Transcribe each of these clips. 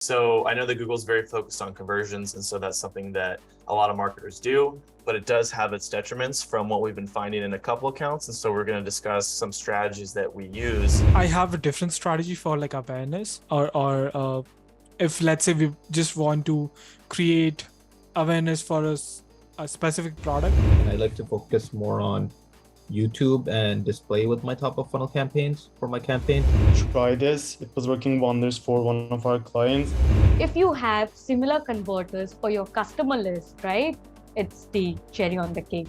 So I know that Google's very focused on conversions, and so that's something that a lot of marketers do, but it does have its detriments from what we've been finding in a couple accounts. And so we're going to discuss some strategies that we use. I have a different strategy for like awareness or if let's say we just want to create awareness for a specific product. I like to focus more on YouTube and display with my top of funnel campaigns for my campaign. Try this. It was working wonders for one of our clients. If you have similar converters for your customer list, right? It's the cherry on the cake.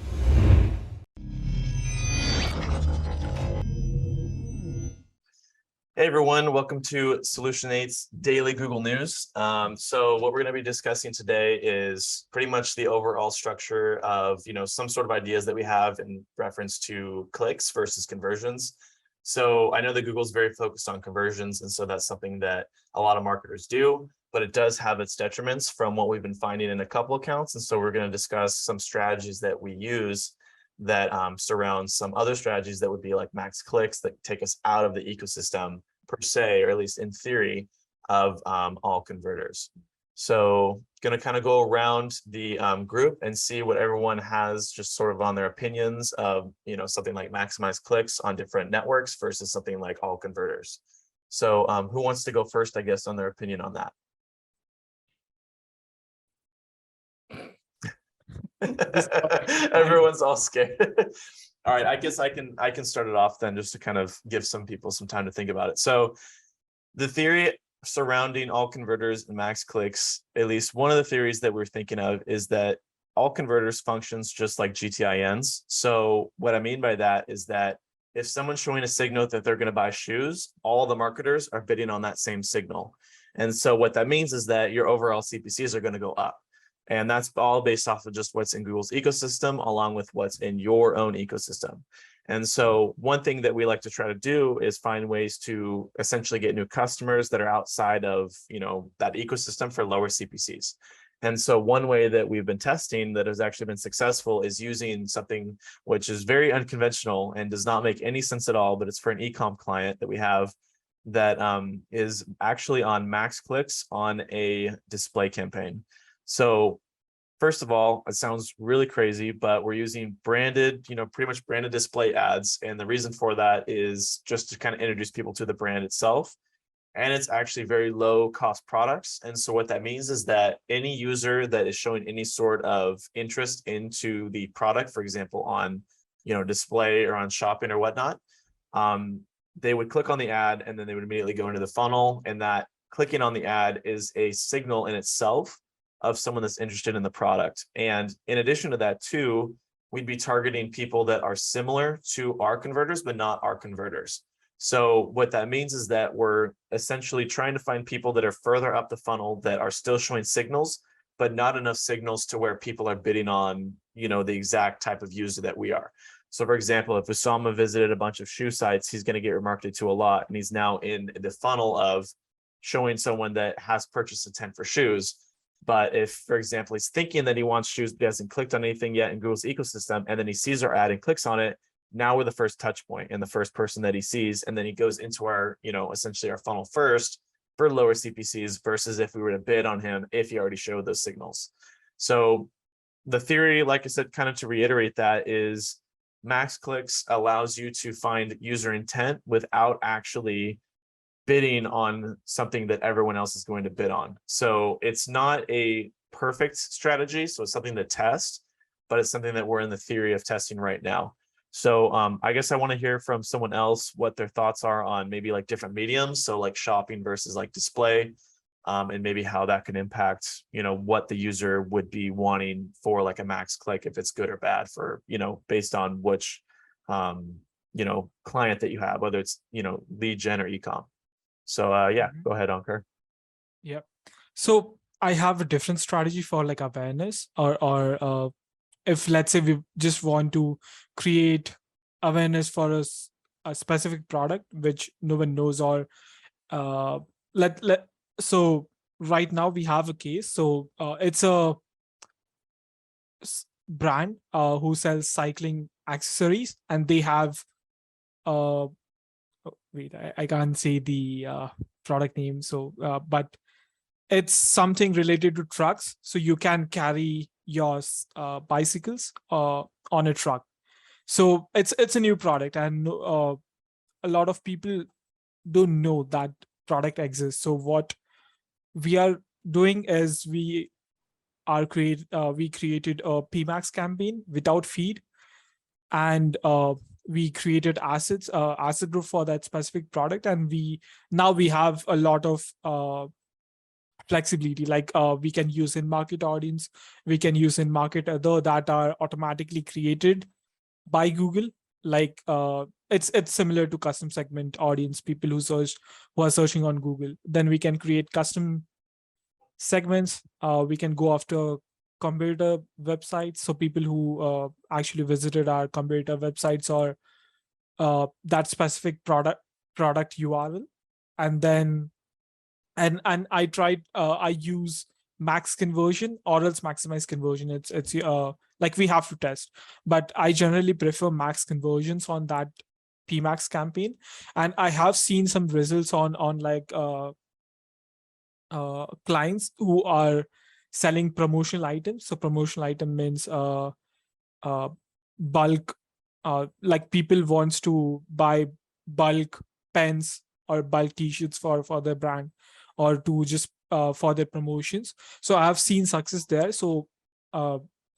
Hey everyone, welcome to Solution 8's Daily Google News. So what we're going to be discussing today is pretty much the overall structure of, some sort of ideas that we have in reference to clicks versus conversions. So I know that Google's very focused on conversions, and so that's something that a lot of marketers do, but it does have its detriments from what we've been finding in a couple accounts. And so we're going to discuss some strategies that we use that surround some other strategies that would be like max clicks that take us out of the ecosystem per se, or at least in theory, of all converters. So going to kind of go around the group and see what everyone has just sort of on their opinions of, something like maximize clicks on different networks versus something like all converters. So who wants to go first, I guess, on their opinion on that? Everyone's all scared. All right, I guess I can start it off then, just to kind of give some people some time to think about it. So the theory surrounding all converters and max clicks, at least one of the theories that we're thinking of, is that all converters functions just like GTINs. So what I mean by that is that if someone's showing a signal that they're going to buy shoes, all the marketers are bidding on that same signal. And so what that means is that your overall CPCs are going to go up. And that's all based off of just what's in Google's ecosystem, along with what's in your own ecosystem. And so one thing that we like to try to do is find ways to essentially get new customers that are outside of, that ecosystem for lower CPCs. And so one way that we've been testing that has actually been successful is using something which is very unconventional and does not make any sense at all, but it's for an e-com client that we have that is actually on max clicks on a display campaign. So first of all, it sounds really crazy, but we're using branded, pretty much branded display ads. And the reason for that is just to kind of introduce people to the brand itself. And it's actually very low cost products. And so what that means is that any user that is showing any sort of interest into the product, for example, on, display or on shopping or whatnot, they would click on the ad and then they would immediately go into the funnel. And that clicking on the ad is a signal in itself of someone that's interested in the product. And in addition to that too, we'd be targeting people that are similar to our converters, but not our converters. So what that means is that we're essentially trying to find people that are further up the funnel that are still showing signals, but not enough signals to where people are bidding on, the exact type of user that we are. So for example, if Usama visited a bunch of shoe sites, he's going to get remarketed to a lot. And he's now in the funnel of showing someone that has purchased intent for shoes. But if, for example, he's thinking that he wants shoes, but he hasn't clicked on anything yet in Google's ecosystem, and then he sees our ad and clicks on it, now we're the first touch point and the first person that he sees. And then he goes into our, essentially our funnel first for lower CPCs versus if we were to bid on him if he already showed those signals. So the theory, like I said, kind of to reiterate that, is max clicks allows you to find user intent without actually bidding on something that everyone else is going to bid on. So it's not a perfect strategy. So it's something to test, but it's something that we're in the theory of testing right now. So I guess I want to hear from someone else what their thoughts are on maybe like different mediums. So like shopping versus like display, and maybe how that can impact, what the user would be wanting for like a max click, if it's good or bad for, based on which, client that you have, whether it's, lead gen or e-com. So yeah, go ahead, Onkar. Yep. So I have a different strategy for like awareness or if let's say we just want to create awareness for a specific product which no one knows, or so right now we have a case. So it's a brand who sells cycling accessories, and they have wait, I can't say the product name. So, but it's something related to trucks. So you can carry your bicycles on a truck. So it's a new product, and a lot of people don't know that product exists. So what we are doing is we created a PMAX campaign without feed, and we created asset group for that specific product, and now we have a lot of flexibility, like we can use in market audience, we can use in market other that are automatically created by Google. Like it's similar to custom segment audience, people who are searching on Google. Then we can create custom segments. We can go after competitor websites, so people who actually visited our competitor websites or that specific product URL. And then and I tried I use max conversion or else maximize conversion. It's like we have to test, but I generally prefer max conversions on that PMAX campaign. And I have seen some results on like clients who are selling promotional items. So promotional item means bulk, like people wants to buy bulk pens or bulk t-shirts for their brand, or to just for their promotions. So I have seen success there. So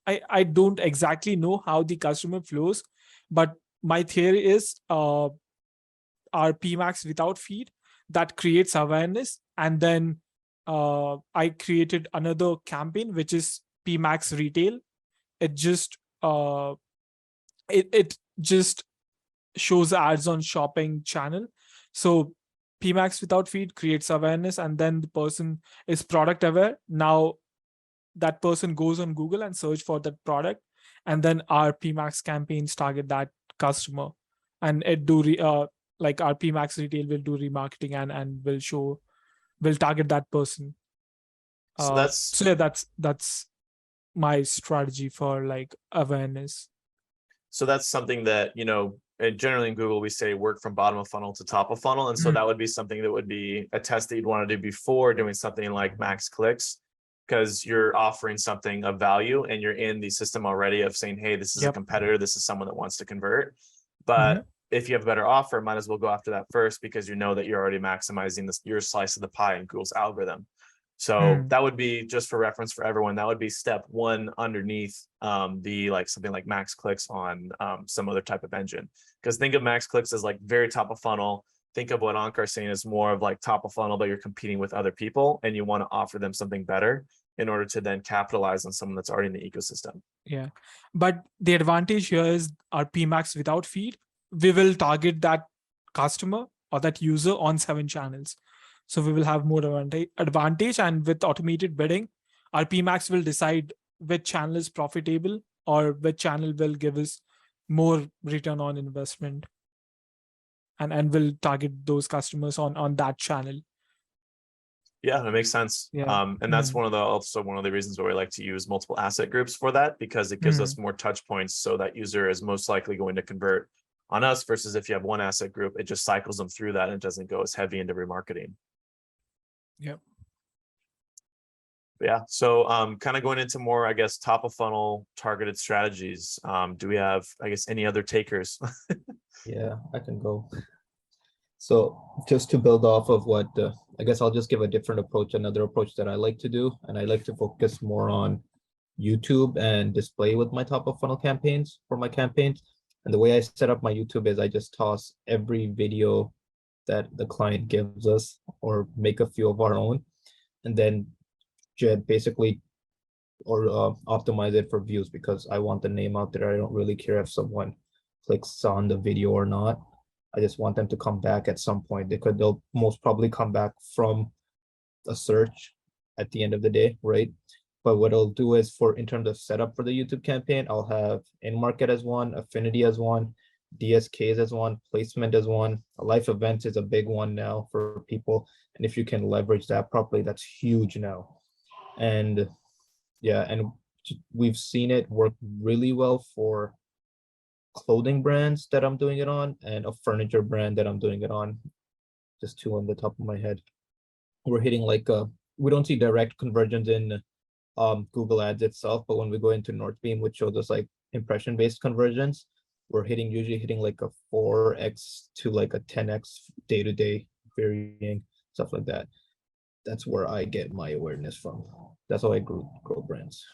I don't exactly know how the customer flows, but my theory is our PMAX without feed that creates awareness. And then I created another campaign which is PMAX retail. It just it just shows ads on shopping channel. So PMAX without feed creates awareness, and then the person is product aware. Now that person goes on Google and search for that product, and then our PMAX campaigns target that customer, and it do like our PMAX retail will do remarketing and will target that person. So that's So yeah, that's my strategy for like awareness. So that's something that, generally in Google, we say work from bottom of funnel to top of funnel. And so that would be something that would be a test that you'd want to do before doing something like max clicks, because you're offering something of value and you're in the system already of saying, hey, this is a competitor. This is someone that wants to convert. But if you have a better offer, might as well go after that first, because you know that you're already maximizing your slice of the pie in Google's algorithm. So that would be, just for reference for everyone, that would be step one underneath the like something like max clicks on some other type of engine. Because think of max clicks as like very top of funnel. Think of what Onkar is saying as more of like top of funnel, but you're competing with other people and you want to offer them something better in order to then capitalize on someone that's already in the ecosystem. Yeah, but the advantage here is our PMAX without feed. We will target that customer or that user on 7 channels. So we will have more advantage, and with automated bidding, our PMAX will decide which channel is profitable or which channel will give us more return on investment, and will target those customers on that channel. Yeah, that makes sense. Yeah. And that's one of the reasons why we like to use multiple asset groups for that, because it gives us more touch points. So that user is most likely going to convert on us, versus if you have one asset group, it just cycles them through that and it doesn't go as heavy into remarketing. Yep. Yeah. So kind of going into more, I guess, top of funnel targeted strategies. Do we have, I guess, any other takers? Yeah, I can go. So just to build off of what, I guess I'll just give a different approach, another approach that I like to do. And I like to focus more on YouTube and display with my top of funnel campaigns for my campaigns. And the way I set up my YouTube is I just toss every video that the client gives us, or make a few of our own, and then basically optimize it for views, because I want the name out there. I don't really care if someone clicks on the video or not. I just want them to come back at some point. They'll most probably come back from a search at the end of the day, right? But what I'll do is, in terms of setup for the YouTube campaign, I'll have in-market as one, affinity as one, DSKs as one, placement as one. Life events is a big one now for people. And if you can leverage that properly, that's huge now. And yeah, and we've seen it work really well for clothing brands that I'm doing it on, and a furniture brand that I'm doing it on. Just 2 on the top of my head. We're hitting like we don't see direct conversions in Google Ads itself, but when we go into Northbeam, which shows us like impression-based conversions, we're usually hitting like a 4x to like a 10x day-to-day varying stuff like that. That's where I get my awareness from. That's how I grow brands.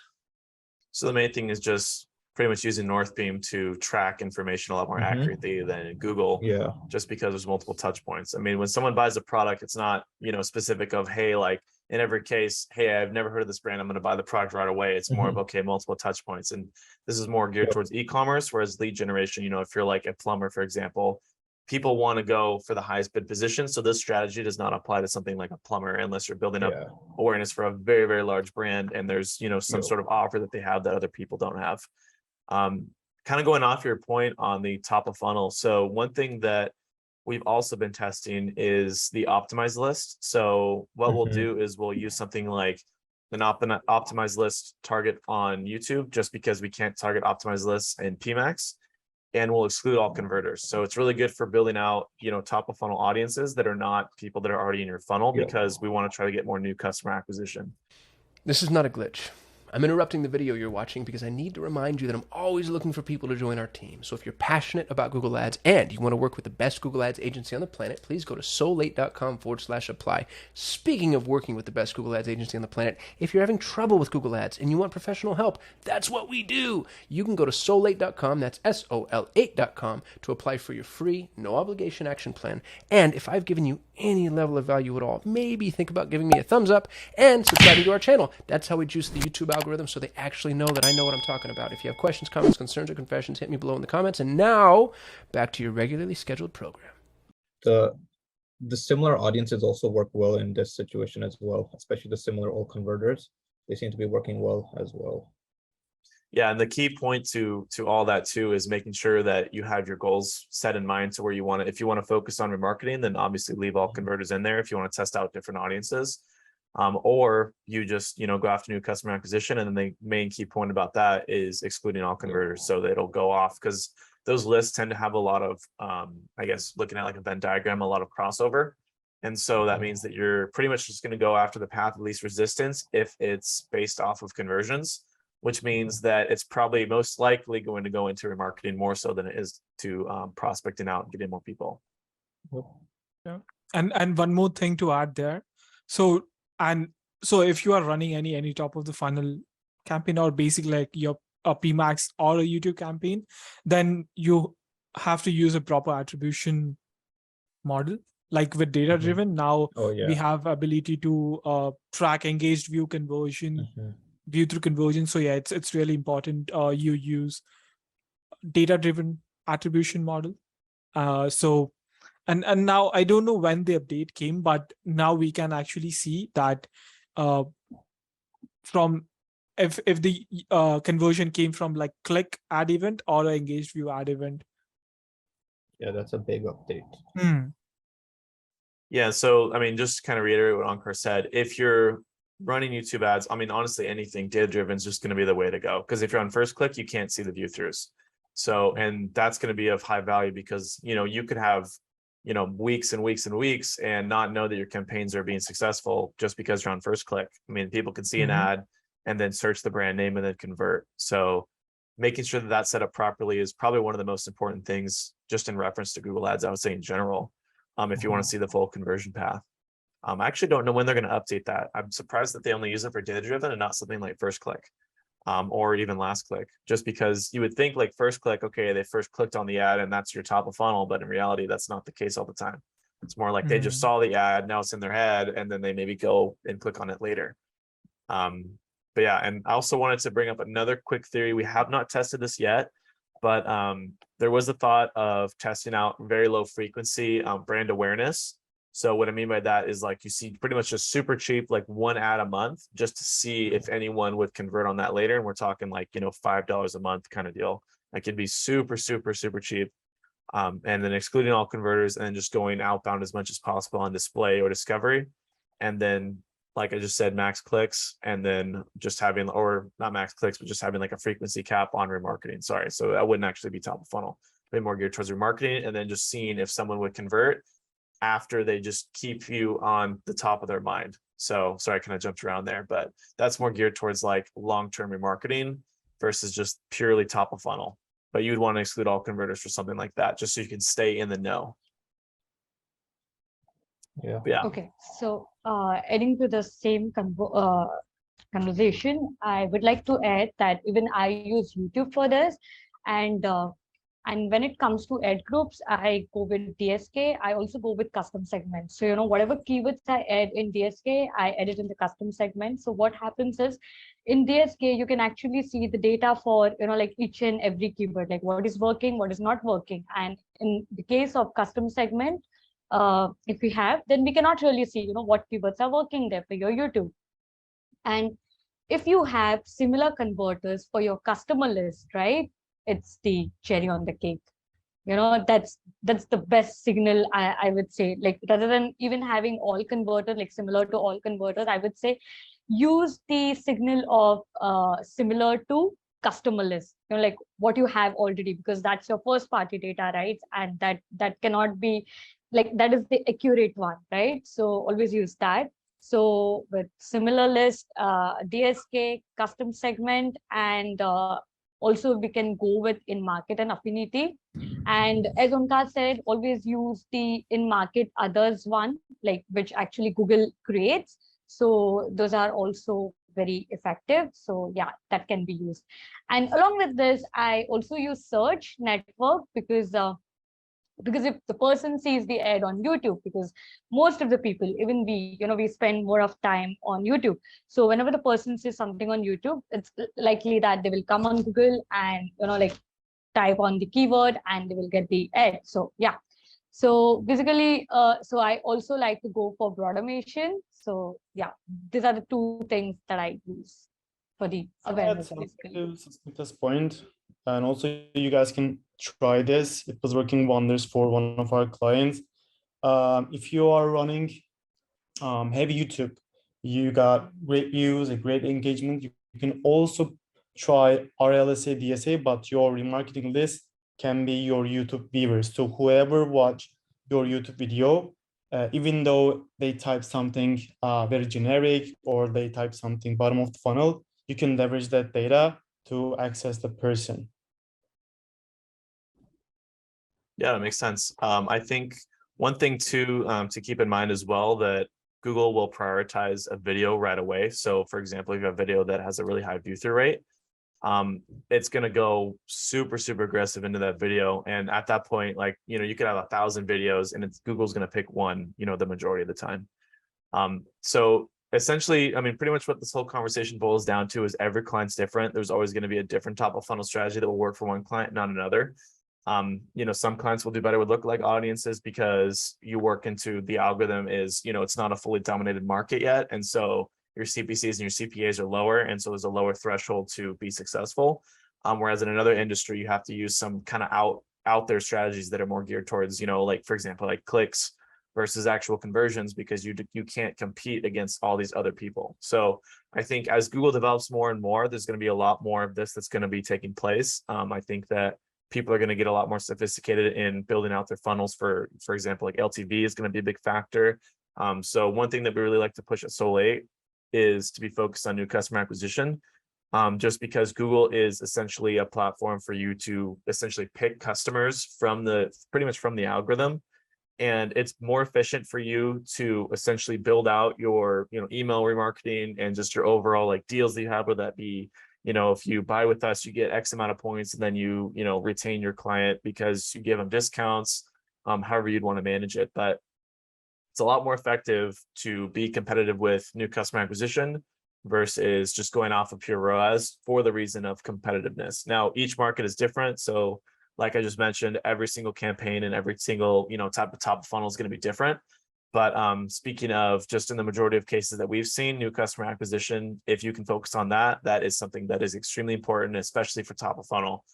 So the main thing is just pretty much using Northbeam to track information a lot more accurately than Google. Yeah. Just because there's multiple touch points. I mean, when someone buys a product, it's not, specific of, hey, like in every case, hey, I've never heard of this brand, I'm going to buy the product right away. It's more of, okay, multiple touch points. And this is more geared towards e-commerce, whereas lead generation, if you're like a plumber, for example, people want to go for the highest bid position. So this strategy does not apply to something like a plumber unless you're building up awareness for a very, very large brand. And there's, some sort of offer that they have that other people don't have. Kind of going off your point on the top of funnel. So one thing that we've also been testing is the optimized list. So what we'll do is we'll use something like an optimized list target on YouTube, just because we can't target optimized lists in PMax, and we'll exclude all converters. So it's really good for building out, top of funnel audiences that are not people that are already in your funnel, because we want to try to get more new customer acquisition. This is not a glitch. I'm interrupting the video you're watching because I need to remind you that I'm always looking for people to join our team. So if you're passionate about Google Ads and you want to work with the best Google Ads agency on the planet, please go to so8.com/apply. Speaking of working with the best Google Ads agency on the planet, if you're having trouble with Google Ads and you want professional help, that's what we do. You can go to so8.com, that's SOL8.com, to apply for your free, no obligation action plan. And if I've given you any level of value at all, maybe think about giving me a thumbs up and subscribing to our channel. That's how we juice the YouTube algorithm, so they actually know that I know what I'm talking about. If you have questions, comments, concerns, or confessions, hit me below in the comments. And now, back to your regularly scheduled program. The similar audiences also work well in this situation as well, especially the similar all converters. They seem to be working well as well. Yeah, and the key point to all that too is making sure that you have your goals set in mind to where you want to. If you want to focus on remarketing, then obviously leave all converters in there. If you want to test out different audiences, or you just go after new customer acquisition, and then the main key point about that is excluding all converters, so that it'll go off, because those lists tend to have a lot of I guess, looking at like a Venn diagram, a lot of crossover. And so that means that you're pretty much just going to go after the path of least resistance if it's based off of conversions, which means that it's probably most likely going to go into remarketing more so than it is to prospecting out and getting more people. Yeah. And one more thing to add there. So if you are running any top of the funnel campaign, or basically like your a PMax or a YouTube campaign, then you have to use a proper attribution model. Like with data driven, now we have ability to track engaged view conversion, view through conversion. So yeah, it's really important you use data driven attribution model. So and now I don't know when the update came, but now we can actually see that from if the conversion came from like click ad event or an engaged view ad event. Yeah, that's a big update. Yeah, so I mean, just to kind of reiterate what Onkar said, if you're running YouTube ads, I mean, honestly, anything data driven is just going to be the way to go, because if you're on first click, you can't see the view throughs. So, and that's going to be of high value, because you could have weeks and weeks and weeks and not know that your campaigns are being successful just because you're on first click. I mean, people can see an ad and then search the brand name and then convert. So making sure that that's set up properly is probably one of the most important things, just in reference to Google Ads, I would say in general, if you want to see the full conversion path. I actually don't know when they're going to update that. I'm surprised that they only use it for data driven and not something like first click, or even last click, just because you would think like first click, okay, they first clicked on the ad and that's your top of funnel, but in reality, that's not the case all the time. It's more like they just saw the ad, now it's in their head, and then they maybe go and click on it later. But yeah, and I also wanted to bring up another quick theory. We have not tested this yet, but there was a thought of testing out very low frequency brand awareness. So what I mean by that is, like, you see pretty much just super cheap, like one ad a month, just to see if anyone would convert on that later. And we're talking like, $5 a month kind of deal. That could be super, super, super cheap. And then excluding all converters and then just going outbound as much as possible on display or discovery. And then, like I just said, max clicks, and then just having, or not max clicks, but just having like a frequency cap on remarketing. Sorry. So that wouldn't actually be top of funnel, be more geared towards remarketing, and then just seeing if someone would convert after they just keep you on the top of their mind. So sorry, I kind of jumped around there, but that's more geared towards like long-term remarketing versus just purely top of funnel. But you'd want to exclude all converters for something like that, just so you can stay in the know. Yeah. Yeah. Okay, so adding to the same conversation, I would like to add that even I use YouTube for this, and when it comes to ad groups, I go with DSK. I also go with custom segments. So whatever keywords I add in DSK, I add it in the custom segment. So what happens is, in DSK you can actually see the data for like each and every keyword, like what is working, what is not working. And in the case of custom segment, if we have, then we cannot really see what keywords are working there for your YouTube. And if you have similar converters for your customer list, right, it's the cherry on the cake. That's the best signal, I would say. Like, rather than even having all converters, like similar to all converters, I would say use the signal of similar to customer list, like what you have already, because that's your first party data, right? And that cannot be, like, that is the accurate one, right? So always use that. So with similar list, DSK, custom segment, and also we can go with in market and affinity. And as Onkar said, always use the in market others one, like which actually Google creates. So those are also very effective. So yeah, that can be used. And along with this, I also use search network, because if the person sees the ad on YouTube, because most of the people, even we spend more of time on YouTube. So whenever the person sees something on YouTube, it's likely that they will come on Google and like type on the keyword and they will get the ad. So yeah. So basically, so I also like to go for broad automation. So yeah, these are the two things that I use for the awareness, basically. Susmita's point, and also you guys can try this. It was working wonders for one of our clients. If you are running heavy YouTube, you got great views, a great engagement. You can also try RLSA, DSA, but your remarketing list can be your YouTube viewers. So whoever watch your YouTube video, even though they type something very generic or they type something bottom of the funnel, you can leverage that data to access the person. Yeah, that makes sense. I think one thing to keep in mind as well, that Google will prioritize a video right away. So for example, if you have a video that has a really high view through rate, it's going to go super aggressive into that video. And at that point, like, you could have 1,000 videos and Google's going to pick one, the majority of the time. So essentially, I mean, pretty much what this whole conversation boils down to is every client's different. There's always going to be a different top of funnel strategy that will work for one client, not another. Some clients will do better with lookalike audiences because you work into the algorithm is, it's not a fully dominated market yet. And so your CPCs and your CPAs are lower. And so there's a lower threshold to be successful. Whereas in another industry, you have to use some kind of out there strategies that are more geared towards, like, for example, like clicks versus actual conversions, because you can't compete against all these other people. So I think as Google develops more and more, there's going to be a lot more of this that's going to be taking place. I think that people are going to get a lot more sophisticated in building out their funnels. For example, like LTV is going to be a big factor. So one thing that we really like to push at Soul8 is to be focused on new customer acquisition, just because Google is essentially a platform for you to essentially pick customers pretty much from the algorithm. And it's more efficient for you to essentially build out your, email remarketing and just your overall like deals that you have, whether that be, if you buy with us, you get X amount of points, and then you retain your client because you give them discounts, however you'd want to manage it. But it's a lot more effective to be competitive with new customer acquisition versus just going off of pure ROAS for the reason of competitiveness. Now, each market is different. So like I just mentioned, every single campaign and every single, type of top of funnel is going to be different. But speaking of just in the majority of cases that we've seen, new customer acquisition, if you can focus on that, that is something that is extremely important, especially for top of funnel,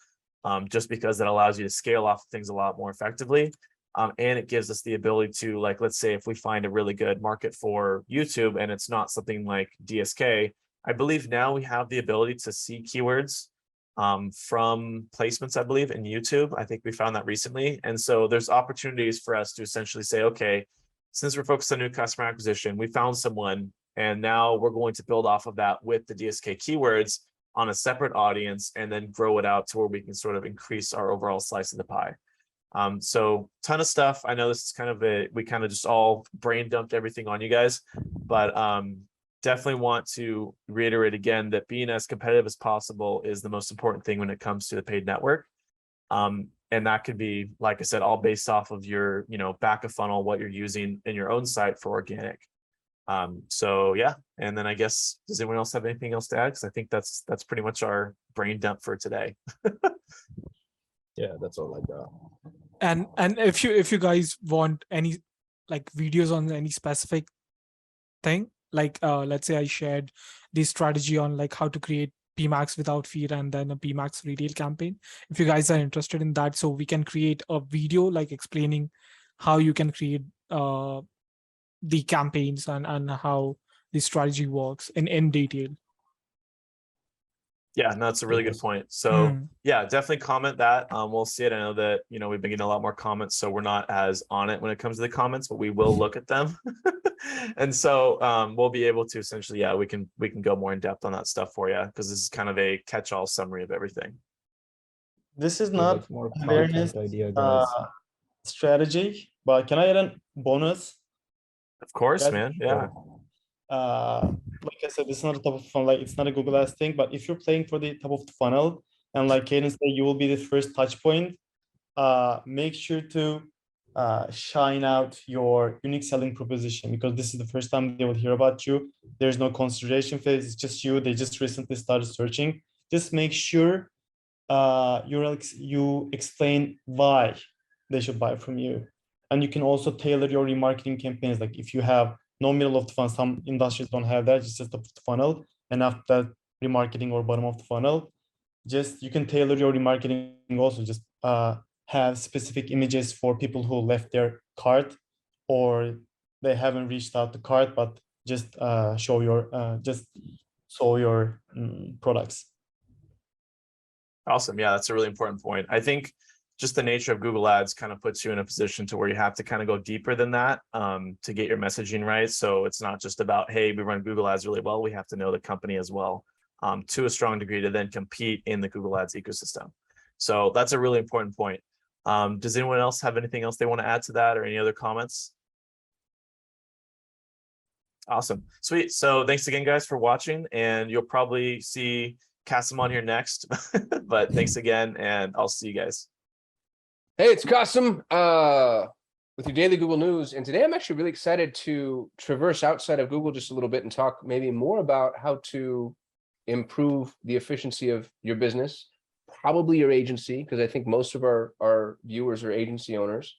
just because it allows you to scale off things a lot more effectively. And it gives us the ability to, like, let's say if we find a really good market for YouTube and it's not something like DSK, I believe now we have the ability to see keywords from placements, I believe, in YouTube. I think we found that recently. And so there's opportunities for us to essentially say, okay, since we're focused on new customer acquisition, we found someone And now we're going to build off of that with the DSK keywords on a separate audience and then grow it out to where we can sort of increase our overall slice of the pie. So ton of stuff. I know this is kind of we kind of just all brain dumped everything on you guys, but definitely want to reiterate again that being as competitive as possible is the most important thing when it comes to the paid network. And that could be, like I said, all based off of your, back of funnel, what you're using in your own site for organic. So yeah, and then I guess, does anyone else have anything else to add? Because I think that's pretty much our brain dump for today. Yeah, that's all I got. And if you guys want any like videos on any specific thing, like let's say I shared this strategy on like how to create PMAX without fear and then a PMAX retail campaign. If you guys are interested in that, so we can create a video like explaining how you can create the campaigns and how the strategy works in detail. Yeah, no, that's a really good point. So yeah, definitely comment that. We'll see it. I know that, we've been getting a lot more comments, so we're not as on it when it comes to the comments, but we will look at them. And so we'll be able to essentially, yeah, we can go more in depth on that stuff for you, because this is kind of a catch-all summary of everything. This is So, not like, more awareness content idea, guys. strategy, but can I add a bonus? Of course, Guys, man. Yeah. Like I said, it's not a top of funnel, like it's not a Google Ads thing, but if you're playing for the top of the funnel, and like Caden said, you will be the first touch point, make sure to shine out your unique selling proposition, because this is the first time they will hear about you. There's no consideration phase, it's just you. They just recently started searching. Just make sure you explain why they should buy from you. And you can also tailor your remarketing campaigns. Like if you have no middle of the funnel, some industries don't have that, it's just top of the funnel, and after that remarketing or bottom of the funnel, just you can tailor your remarketing also. Just have specific images for people who left their cart or they haven't reached out the cart, but just show your products. Awesome. Yeah, that's a really important point. I think just the nature of Google Ads kind of puts you in a position to where you have to kind of go deeper than that to get your messaging right. So it's not just about, hey, we run Google Ads really well. We have to know the company as well to a strong degree to then compete in the Google Ads ecosystem. So that's a really important point. Does anyone else have anything else they want to add to that, or any other comments? Awesome. Sweet. So thanks again, guys, for watching, and you'll probably see Kasim on here next, but thanks again, and I'll see you guys. Hey, it's Kasim with your daily Google News. And today I'm actually really excited to traverse outside of Google just a little bit and talk maybe more about how to improve the efficiency of your business, probably your agency, because I think most of our viewers are agency owners.